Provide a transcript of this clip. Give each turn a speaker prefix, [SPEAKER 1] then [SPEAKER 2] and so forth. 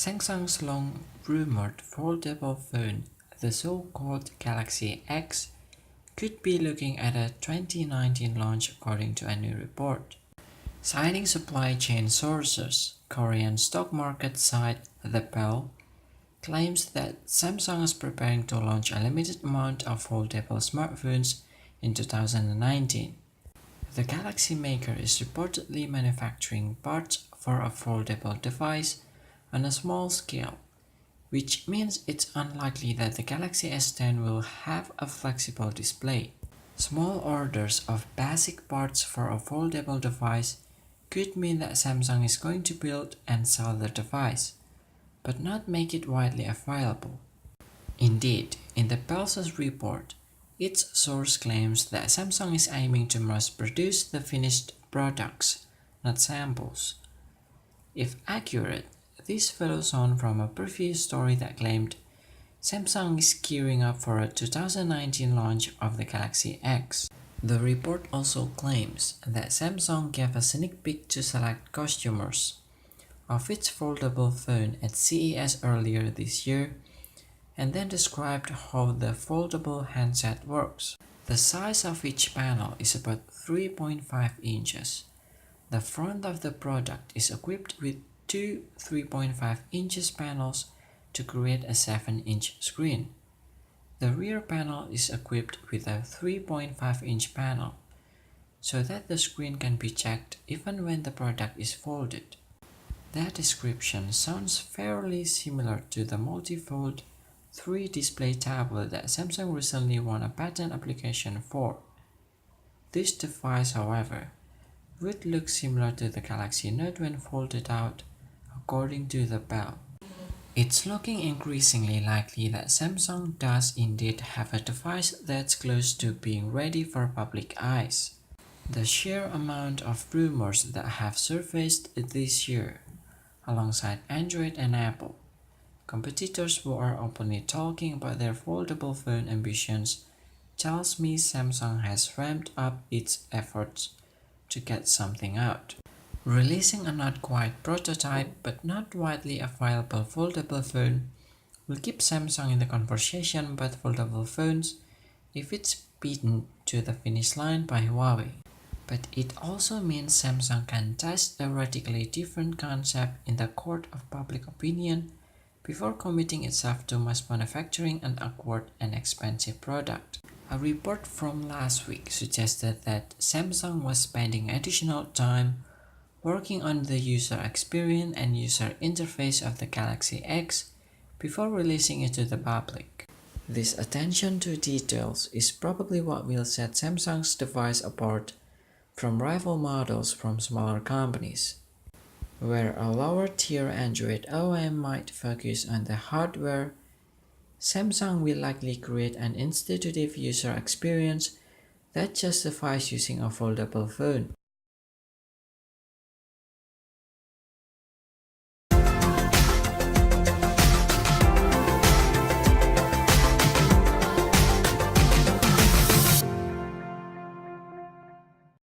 [SPEAKER 1] Samsung's long-rumored foldable phone, the so-called Galaxy X, could be looking at a 2019 launch according to a new report. Citing supply chain sources, Korean stock market site The Bell claims that Samsung is preparing to launch a limited amount of foldable smartphones in 2019. The Galaxy maker is reportedly manufacturing parts for a foldable device on a small scale, which means it's unlikely that the Galaxy S10 will have a flexible display. Small orders of basic parts for a foldable device could mean that Samsung is going to build and sell the device, but not make it widely available. Indeed, in the Bell's report, its source claims that Samsung is aiming to mass-produce the finished products, not samples. If accurate, this follows on from a previous story that claimed Samsung is gearing up for a 2019 launch of the Galaxy X. The report also claims that Samsung gave a sneak peek to select customers of its foldable phone at CES earlier this year, and then described how the foldable handset works. The size of each panel is about 3.5 inches. The front of the product is equipped with two 3.5 inches panels to create a 7-inch screen. The rear panel is equipped with a 3.5-inch panel, so that the screen can be checked even when the product is folded. That description sounds fairly similar to the multi-fold 3-display tablet that Samsung recently won a patent application for. This device, however, would look similar to the Galaxy Note when folded out, according to The Bell. It's looking increasingly likely that Samsung does indeed have a device that's close to being ready for public eyes. The sheer amount of rumors that have surfaced this year, alongside Android and Apple, competitors who are openly talking about their foldable phone ambitions, tells me Samsung has ramped up its efforts to get something out. Releasing a not quite prototype but not widely available foldable phone will keep Samsung in the conversation about foldable phones if it's beaten to the finish line by Huawei. But it also means Samsung can test a radically different concept in the court of public opinion before committing itself to mass manufacturing an awkward and expensive product. A report from last week suggested that Samsung was spending additional time working on the user experience and user interface of the Galaxy X before releasing it to the public. This attention to details is probably what will set Samsung's device apart from rival models from smaller companies, where a lower-tier Android OEM might focus on the hardware. Samsung will likely create an intuitive user experience that justifies using a foldable phone.